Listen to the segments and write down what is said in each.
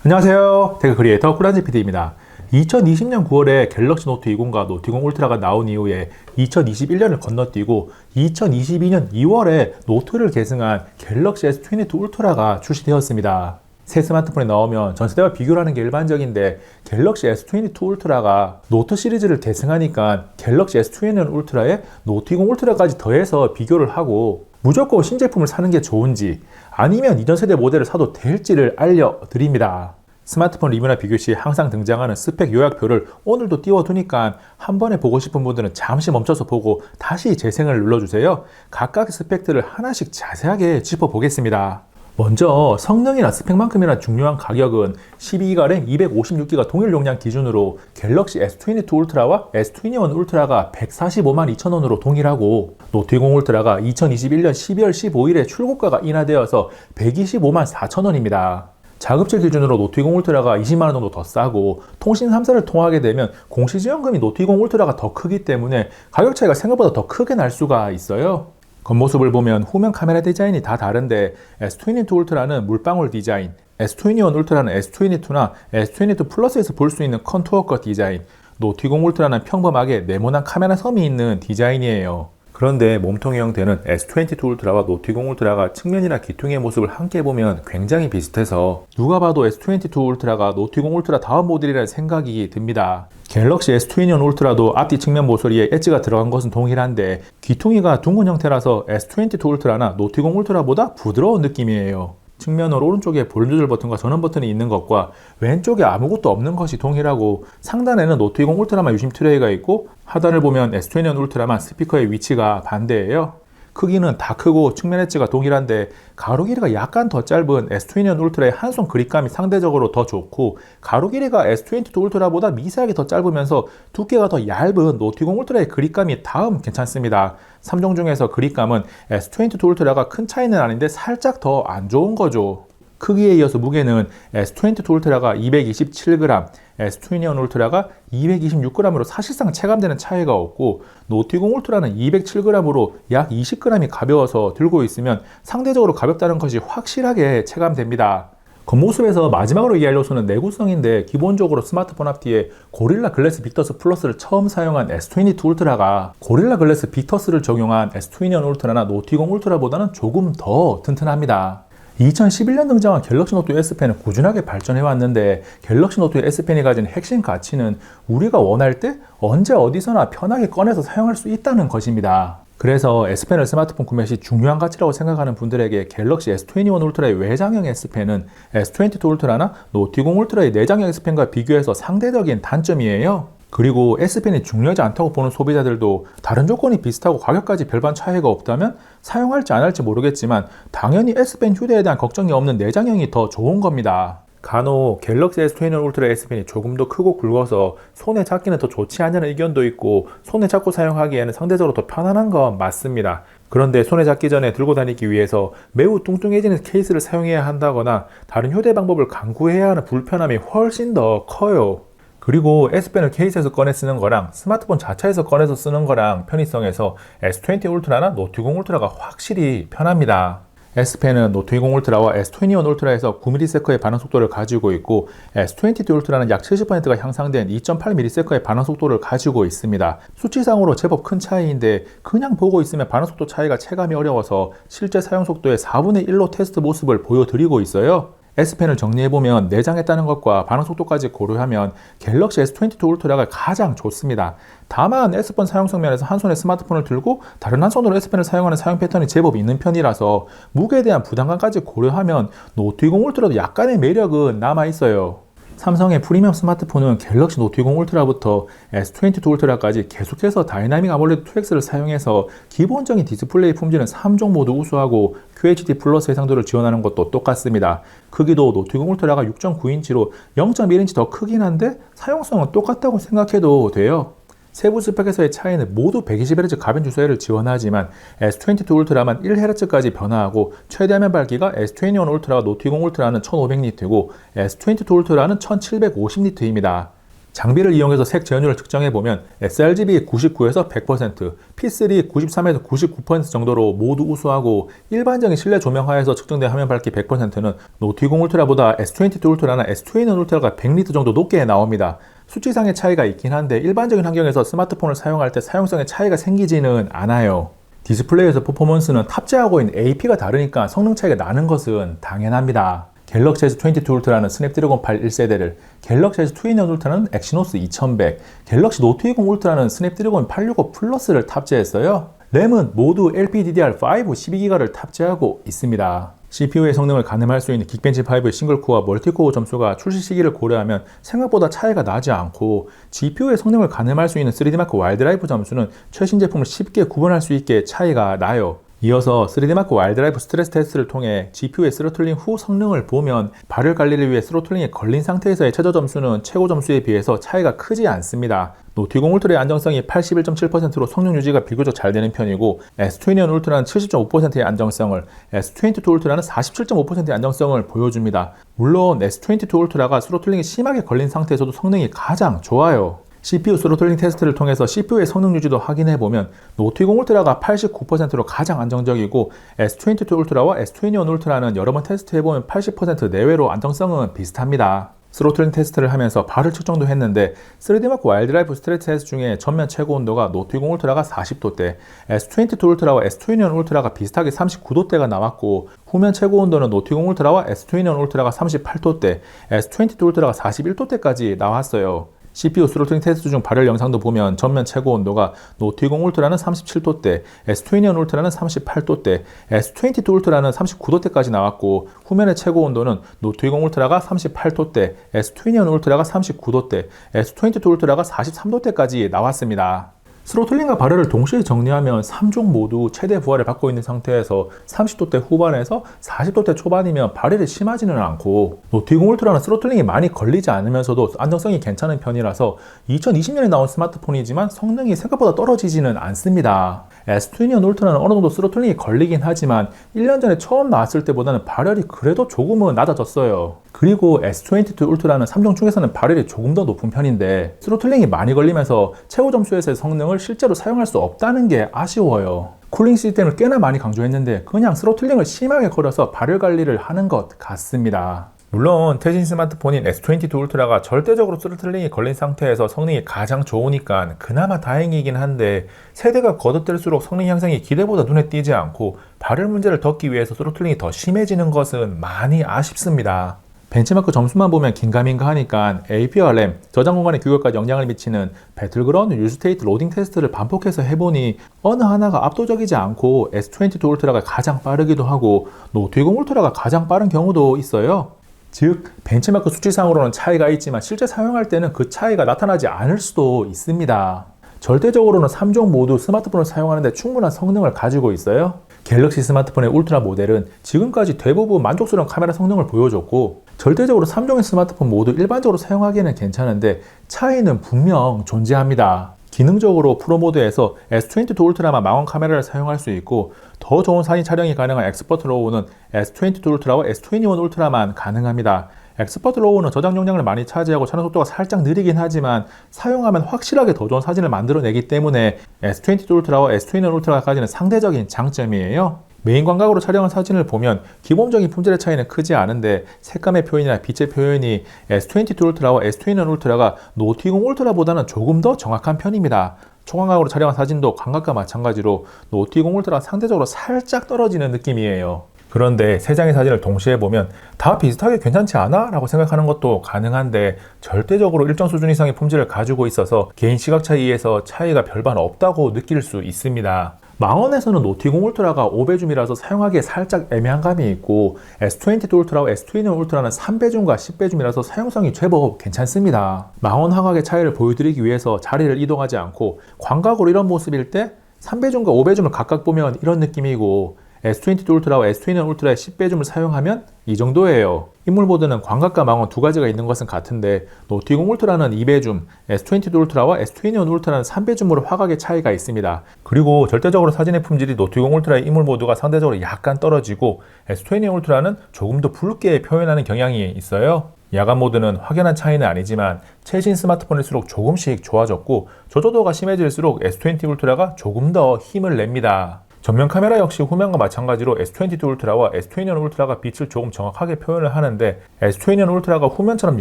안녕하세요. 테크 크리에이터 꿀한지 PD입니다. 2020년 9월에 갤럭시 노트 20과 노트 20 울트라가 나온 이후에 2021년을 건너뛰고 2022년 2월에 노트를 계승한 갤럭시 S22 울트라가 출시되었습니다. 새 스마트폰이 나오면 전세대와 비교를 하는 게 일반적인데 갤럭시 S22 울트라가 노트 시리즈를 계승하니까 갤럭시 S22 울트라에 노트 20 울트라까지 더해서 비교를 하고 무조건 신제품을 사는 게 좋은지 아니면 이전 세대 모델을 사도 될지를 알려드립니다. 스마트폰 리뷰나 비교 시 항상 등장하는 스펙 요약표를 오늘도 띄워두니까 한 번에 보고 싶은 분들은 잠시 멈춰서 보고 다시 재생을 눌러주세요. 각각의 스펙들을 하나씩 자세하게 짚어보겠습니다. 먼저 성능이나 스펙만큼이나 중요한 가격은 12기가 램 256기가 동일 용량 기준으로 갤럭시 S22 울트라와 S21 울트라가 145만 2천원으로 동일하고 노트 20 울트라가 2021년 12월 15일에 출고가가 인하되어서 125만 4천원입니다. 자급제 기준으로 노트 20 울트라가 20만원 정도 더 싸고 통신 3사를 통하게 되면 공시지원금이 노트 20 울트라가 더 크기 때문에 가격 차이가 생각보다 더 크게 날 수가 있어요. 겉모습을 보면 후면 카메라 디자인이 다 다른데 S22 울트라는 물방울 디자인, S21 울트라는 S22나 S22 플러스에서 볼 수 있는 컨투어 컷 디자인, 노트 20 울트라는 평범하게 네모난 카메라 섬이 있는 디자인이에요. 그런데 몸통의 형태는 S22 울트라와 노트 20 울트라가 측면이나 기통의 모습을 함께 보면 굉장히 비슷해서 누가 봐도 S22 울트라가 노트 20 울트라 다음 모델이라는 생각이 듭니다. 갤럭시 S22 울트라도 앞뒤 측면 모서리에 엣지가 들어간 것은 동일한데 귀퉁이가 둥근 형태라서 S22 울트라나 노트 20 울트라보다 부드러운 느낌이에요. 측면으로 오른쪽에 볼륨 조절 버튼과 전원 버튼이 있는 것과 왼쪽에 아무것도 없는 것이 동일하고 상단에는 노트 20 울트라만 유심 트레이가 있고 하단을 보면 S21 울트라만 스피커의 위치가 반대예요. 크기는 다 크고 측면 엣지가 동일한데 가로 길이가 약간 더 짧은 S21 울트라의 한 손 그립감이 상대적으로 더 좋고 가로 길이가 S22 울트라보다 미세하게 더 짧으면서 두께가 더 얇은 노트 20 울트라의 그립감이 다음 괜찮습니다. 3종 중에서 그립감은 S22 울트라가 큰 차이는 아닌데 살짝 더 안 좋은 거죠. 크기에 이어서 무게는 S22 울트라가 227g, S21 울트라가 226g으로 사실상 체감되는 차이가 없고 노트 20 울트라는 207g으로 약 20g이 가벼워서 들고 있으면 상대적으로 가볍다는 것이 확실하게 체감됩니다. 겉모습에서 마지막으로 얘기할 요소는 내구성인데 기본적으로 스마트폰 앞뒤에 고릴라 글래스 빅터스 플러스를 처음 사용한 S22 울트라가 고릴라 글래스 빅터스를 적용한 S21 울트라나 노트 20 울트라보다는 조금 더 튼튼합니다. 2011년 등장한 갤럭시 노트 S펜은 꾸준하게 발전해왔는데 갤럭시 노트 S펜이 가진 핵심 가치는 우리가 원할 때 언제 어디서나 편하게 꺼내서 사용할 수 있다는 것입니다. 그래서 S펜을 스마트폰 구매 시 중요한 가치라고 생각하는 분들에게 갤럭시 S21 울트라의 외장형 S펜은 S22 울트라나 노트 20 울트라의 내장형 S펜과 비교해서 상대적인 단점이에요. 그리고 S펜이 중요하지 않다고 보는 소비자들도 다른 조건이 비슷하고 가격까지 별반 차이가 없다면 사용할지 안 할지 모르겠지만 당연히 S펜 휴대에 대한 걱정이 없는 내장형이 더 좋은 겁니다. 간혹 갤럭시 S21 울트라 S펜이 조금 더 크고 굵어서 손에 잡기는 더 좋지 않냐는 의견도 있고 손에 잡고 사용하기에는 상대적으로 더 편안한 건 맞습니다. 그런데 손에 잡기 전에 들고 다니기 위해서 매우 뚱뚱해지는 케이스를 사용해야 한다거나 다른 휴대 방법을 강구해야 하는 불편함이 훨씬 더 커요. 그리고 S펜을 케이스에서 꺼내 쓰는 거랑 스마트폰 자체에서 꺼내서 쓰는 거랑 편의성에서 S20 울트라나 노트 20 울트라가 확실히 편합니다. S펜은 노트 20 울트라와 S21 울트라에서 9ms의 반응 속도를 가지고 있고 S22 울트라는 약 70%가 향상된 2.8ms의 반응 속도를 가지고 있습니다. 수치상으로 제법 큰 차이인데 그냥 보고 있으면 반응 속도 차이가 체감이 어려워서 실제 사용 속도의 4분의 1로 테스트 모습을 보여드리고 있어요. S펜을 정리해보면 내장했다는 것과 반응 속도까지 고려하면 갤럭시 S22 울트라가 가장 좋습니다. 다만 S펜 사용성 면에서 한 손에 스마트폰을 들고 다른 한 손으로 S펜을 사용하는 사용 패턴이 제법 있는 편이라서 무게에 대한 부담감까지 고려하면 노트 20 울트라도 약간의 매력은 남아있어요. 삼성의 프리미엄 스마트폰은 갤럭시 노트 20 울트라부터 S22 울트라까지 계속해서 다이나믹 아몰레드 2X를 사용해서 기본적인 디스플레이 품질은 3종 모두 우수하고 QHD 플러스 해상도를 지원하는 것도 똑같습니다. 크기도 노트 20 울트라가 6.9인치로 0.1인치 더 크긴 한데 사용성은 똑같다고 생각해도 돼요. 세부 스펙에서의 차이는 모두 120Hz 가변 주사율을 지원하지만 S22 울트라만 1Hz까지 변화하고 최대 화면 밝기가 S21 울트라와 노트 20 울트라는 1500니트고 S22 울트라는 1750니트입니다. 장비를 이용해서 색 제어율을 측정해보면 sRGB 99에서 100%, P3 93에서 99% 정도로 모두 우수하고 일반적인 실내 조명 하에서 측정된 화면 밝기 100%는 노트20 울트라보다 S22 울트라나 S21 울트라가 100니트 정도 높게 나옵니다. 수치상의 차이가 있긴 한데 일반적인 환경에서 스마트폰을 사용할 때 사용성에 차이가 생기지는 않아요. 디스플레이에서 퍼포먼스는 탑재하고 있는 AP가 다르니까 성능 차이가 나는 것은 당연합니다. 갤럭시 S22 울트라는 스냅드래곤 8 1세대를, 갤럭시 S22 울트라는 엑시노스 2100, 갤럭시 노트 20 울트라는 스냅드래곤 865 플러스를 탑재했어요. 램은 모두 LPDDR5 12기가를 탑재하고 있습니다. CPU의 성능을 가늠할 수 있는 긱벤치5 싱글코어 멀티코어 점수가 출시 시기를 고려하면 생각보다 차이가 나지 않고, GPU의 성능을 가늠할 수 있는 3D마크 와일드라이프 점수는 최신 제품을 쉽게 구분할 수 있게 차이가 나요. 이어서 3D마크 와일드라이프 스트레스 테스트를 통해 GPU의 스로틀링 후 성능을 보면 발열 관리를 위해 스로틀링에 걸린 상태에서의 최저 점수는 최고 점수에 비해서 차이가 크지 않습니다. 노트20 울트라의 안정성이 81.7%로 성능 유지가 비교적 잘 되는 편이고, S21 울트라는 70.5%의 안정성을, S22 울트라는 47.5%의 안정성을 보여줍니다. 물론 S22 울트라가 스로틀링이 심하게 걸린 상태에서도 성능이 가장 좋아요. CPU 스로틀링 테스트를 통해서 CPU의 성능 유지도 확인해보면 노트20 울트라가 89%로 가장 안정적이고, S22 울트라와 S21 울트라는 여러 번 테스트해보면 80% 내외로 안정성은 비슷합니다. 스로틀링 테스트를 하면서 발열 측정도 했는데 3D마크 와일드라이프 스트레스 테스트 중에 전면 최고 온도가 노트20 울트라가 40도대, S22 울트라와 S21 울트라가 비슷하게 39도대가 나왔고, 후면 최고 온도는 노트20 울트라와 S21 울트라가 38도대, S22 울트라가 41도대까지 나왔어요. CPU 스로틀링 테스트 중 발열 영상도 보면 전면 최고 온도가 노트20 울트라는 37도대, S21 울트라는 38도대, S22 울트라는 39도대까지 나왔고, 후면의 최고 온도는 노트20 울트라가 38도대, S21 울트라가 39도대, S22 울트라가 43도대까지 나왔습니다. 스로틀링과 발열을 동시에 정리하면 3종 모두 최대 부하를 받고 있는 상태에서 30도대 후반에서 40도대 초반이면 발열이 심하지는 않고, 노트20 울트라는 스로틀링이 많이 걸리지 않으면서도 안정성이 괜찮은 편이라서 2020년에 나온 스마트폰이지만 성능이 생각보다 떨어지지는 않습니다. S21 울트라는 어느 정도 스로틀링이 걸리긴 하지만 1년 전에 처음 나왔을 때보다는 발열이 그래도 조금은 낮아졌어요. 그리고 S22 울트라는 3종 중에서는 발열이 조금 더 높은 편인데 스로틀링이 많이 걸리면서 최고 점수에서의 성능을 실제로 사용할 수 없다는 게 아쉬워요. 쿨링 시스템을 꽤나 많이 강조했는데 그냥 스로틀링을 심하게 걸어서 발열 관리를 하는 것 같습니다. 물론 최신 스마트폰인 S22 울트라가 절대적으로 스로틀링이 걸린 상태에서 성능이 가장 좋으니까 그나마 다행이긴 한데, 세대가 거듭될수록 성능 향상이 기대보다 눈에 띄지 않고 발열 문제를 덮기 위해서 스로틀링이 더 심해지는 것은 많이 아쉽습니다. 벤치마크 점수만 보면 긴가민가 하니까 AP와 램, 저장 공간의 규격까지 영향을 미치는 배틀그라운드 유스테이트 로딩 테스트를 반복해서 해보니 어느 하나가 압도적이지 않고 S22 울트라가 가장 빠르기도 하고 노트20 울트라가 가장 빠른 경우도 있어요. 즉, 벤치마크 수치상으로는 차이가 있지만 실제 사용할 때는 그 차이가 나타나지 않을 수도 있습니다. 절대적으로는 3종 모두 스마트폰을 사용하는데 충분한 성능을 가지고 있어요. 갤럭시 스마트폰의 울트라 모델은 지금까지 대부분 만족스러운 카메라 성능을 보여줬고, 절대적으로 3종의 스마트폰 모두 일반적으로 사용하기에는 괜찮은데 차이는 분명 존재합니다. 기능적으로 프로 모드에서 S22 울트라만 망원 카메라를 사용할 수 있고, 더 좋은 사진 촬영이 가능한 엑스퍼트 로우는 S22 울트라와 S21 울트라만 가능합니다. 엑스퍼트 로우는 저장 용량을 많이 차지하고 촬영 속도가 살짝 느리긴 하지만 사용하면 확실하게 더 좋은 사진을 만들어내기 때문에 S22 울트라와 S21 울트라까지는 상대적인 장점이에요. 메인 광각으로 촬영한 사진을 보면 기본적인 품질의 차이는 크지 않은데 색감의 표현이나 빛의 표현이 S22 울트라와 S21 울트라가 노트20 울트라보다는 조금 더 정확한 편입니다. 초광각으로 촬영한 사진도 광각과 마찬가지로 노트20 울트라가 상대적으로 살짝 떨어지는 느낌이에요. 그런데 세 장의 사진을 동시에 보면 다 비슷하게 괜찮지 않아? 라고 생각하는 것도 가능한데, 절대적으로 일정 수준 이상의 품질을 가지고 있어서 개인 시각 차이에서 차이가 별반 없다고 느낄 수 있습니다. 망원에서는 노트20 울트라가 5배 줌이라서 사용하기에 살짝 애매한 감이 있고, S22 울트라와 S21 울트라는 3배 줌과 10배 줌이라서 사용성이 제법 괜찮습니다. 망원 화각의 차이를 보여드리기 위해서 자리를 이동하지 않고 광각으로 이런 모습일 때 3배 줌과 5배 줌을 각각 보면 이런 느낌이고, S22 울트라와 S21 울트라의 10배 줌을 사용하면 이 정도예요. 인물 모드는 광각과 망원 두 가지가 있는 것은 같은데 노트20 울트라는 2배 줌, S22 울트라와 S21 울트라는 3배 줌으로 화각의 차이가 있습니다. 그리고 절대적으로 사진의 품질이 노트20 울트라의 인물 모드가 상대적으로 약간 떨어지고 S21 울트라는 조금 더 붉게 표현하는 경향이 있어요. 야간 모드는 확연한 차이는 아니지만 최신 스마트폰일수록 조금씩 좋아졌고 저조도가 심해질수록 S20 울트라가 조금 더 힘을 냅니다. 전면 카메라 역시 후면과 마찬가지로 S22 울트라와 S21 울트라가 빛을 조금 정확하게 표현을 하는데 S21 울트라가 후면처럼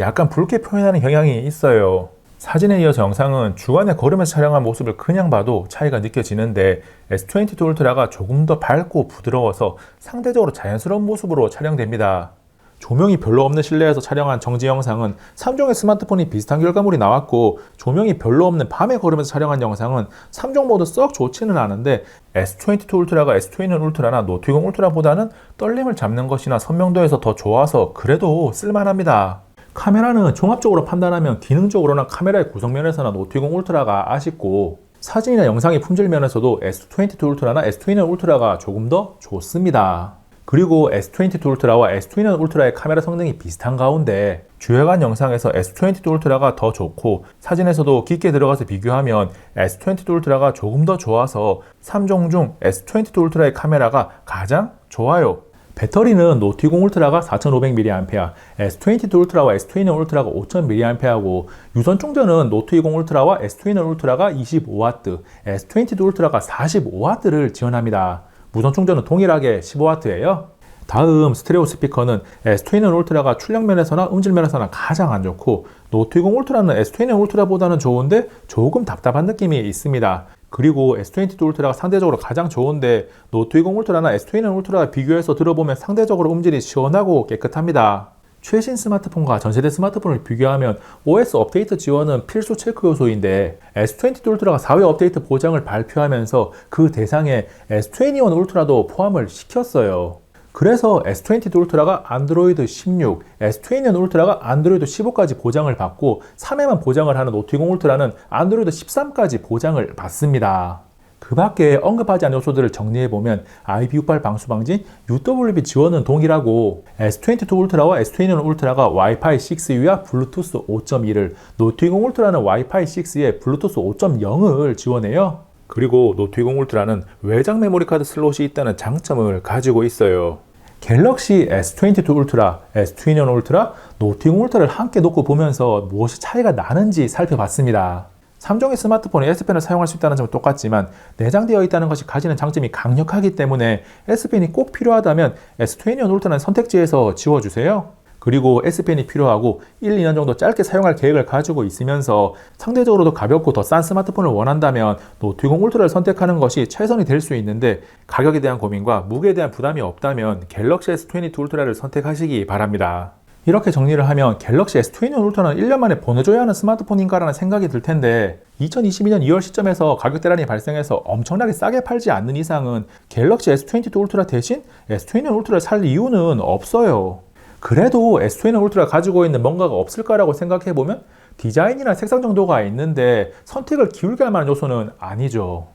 약간 붉게 표현하는 경향이 있어요. 사진에 이어서 영상은 주간에 걸으면서 촬영한 모습을 그냥 봐도 차이가 느껴지는데 S22 울트라가 조금 더 밝고 부드러워서 상대적으로 자연스러운 모습으로 촬영됩니다. 조명이 별로 없는 실내에서 촬영한 정지 영상은 3종의 스마트폰이 비슷한 결과물이 나왔고 조명이 별로 없는 밤에 걸으면서 촬영한 영상은 3종 모두 썩 좋지는 않은데 S22 울트라가 S21 울트라나 노트20 울트라보다는 떨림을 잡는 것이나 선명도에서 더 좋아서 그래도 쓸만합니다. 카메라는 종합적으로 판단하면 기능적으로나 카메라의 구성면에서나 노트20 울트라가 아쉽고 사진이나 영상의 품질 면에서도 S22 울트라나 S21 울트라가 조금 더 좋습니다. 그리고 S22 울트라와 S21 울트라의 카메라 성능이 비슷한 가운데 주요한 영상에서 S22 울트라가 더 좋고 사진에서도 깊게 들어가서 비교하면 S22 울트라가 조금 더 좋아서 3종 중 S22 울트라의 카메라가 가장 좋아요. 배터리는 노트20 울트라가 4500mAh, S22 울트라와 S21 울트라가 5000mAh고 유선 충전은 노트20 울트라와 S21 울트라가 25W, S22 울트라가 45W를 지원합니다. 무선 충전은 동일하게 15W예요. 다음 스테레오 스피커는 S21 울트라가 출력면에서나 음질면에서나 가장 안 좋고 노트20 울트라는 S21 울트라보다는 좋은데 조금 답답한 느낌이 있습니다. 그리고 S22 울트라가 상대적으로 가장 좋은데 노트20 울트라나 S21 울트라와 비교해서 들어보면 상대적으로 음질이 시원하고 깨끗합니다. 최신 스마트폰과 전세대 스마트폰을 비교하면 OS 업데이트 지원은 필수 체크 요소인데 S22 울트라가 4회 업데이트 보장을 발표하면서 그 대상에 S21 울트라도 포함을 시켰어요. 그래서 S22 울트라가 안드로이드 16, S21 울트라가 안드로이드 15까지 보장을 받고 3회만 보장을 하는 노트20 울트라는 안드로이드 13까지 보장을 받습니다. 그 밖에 언급하지 않은 요소들을 정리해보면 IP68 방수 방지, UWB 지원은 동일하고 S22 울트라와 S21 울트라가 와이파이 6E와 블루투스 5.1을, 노트20 울트라는 와이파이 6에 블루투스 5.0을 지원해요. 그리고 노트20 울트라는 외장 메모리 카드 슬롯이 있다는 장점을 가지고 있어요. 갤럭시 S22 울트라, S21 울트라, 노트20 울트라를 함께 놓고 보면서 무엇이 차이가 나는지 살펴봤습니다. 3종의 스마트폰에 S펜을 사용할 수 있다는 점은 똑같지만 내장되어 있다는 것이 가지는 장점이 강력하기 때문에 S펜이 꼭 필요하다면 S21 울트라는 선택지에서 지워주세요. 그리고 S펜이 필요하고 1, 2년 정도 짧게 사용할 계획을 가지고 있으면서 상대적으로도 가볍고 더 싼 스마트폰을 원한다면 노트20 울트라를 선택하는 것이 최선이 될 수 있는데 가격에 대한 고민과 무게에 대한 부담이 없다면 갤럭시 S22 울트라를 선택하시기 바랍니다. 이렇게 정리를 하면 갤럭시 S21 울트라는 1년 만에 보내줘야 하는 스마트폰인가라는 생각이 들 텐데 2022년 2월 시점에서 가격 대란이 발생해서 엄청나게 싸게 팔지 않는 이상은 갤럭시 S22 울트라 대신 S21 울트라를 살 이유는 없어요. 그래도 S21 울트라가 가지고 있는 뭔가가 없을까라고 생각해보면 디자인이나 색상 정도가 있는데 선택을 기울게 할 만한 요소는 아니죠.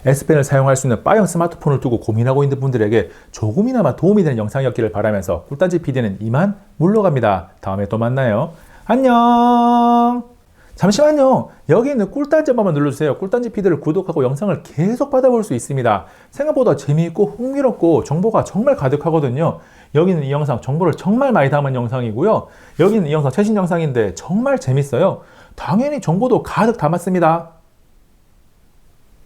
S펜을 사용할 수 있는 빠형 스마트폰을 두고 고민하고 있는 분들에게 조금이나마 도움이 되는 영상이었기를 바라면서 꿀단지 PD는 이만 물러갑니다. 다음에 또 만나요. 안녕. 잠시만요. 여기 있는 꿀단지 한번만 눌러주세요. 꿀단지 PD를 구독하고 영상을 계속 받아볼 수 있습니다. 생각보다 재미있고 흥미롭고 정보가 정말 가득하거든요. 여기는 이 영상 정보를 정말 많이 담은 영상이고요. 여기는 이 영상 최신 영상인데 정말 재밌어요. 당연히 정보도 가득 담았습니다.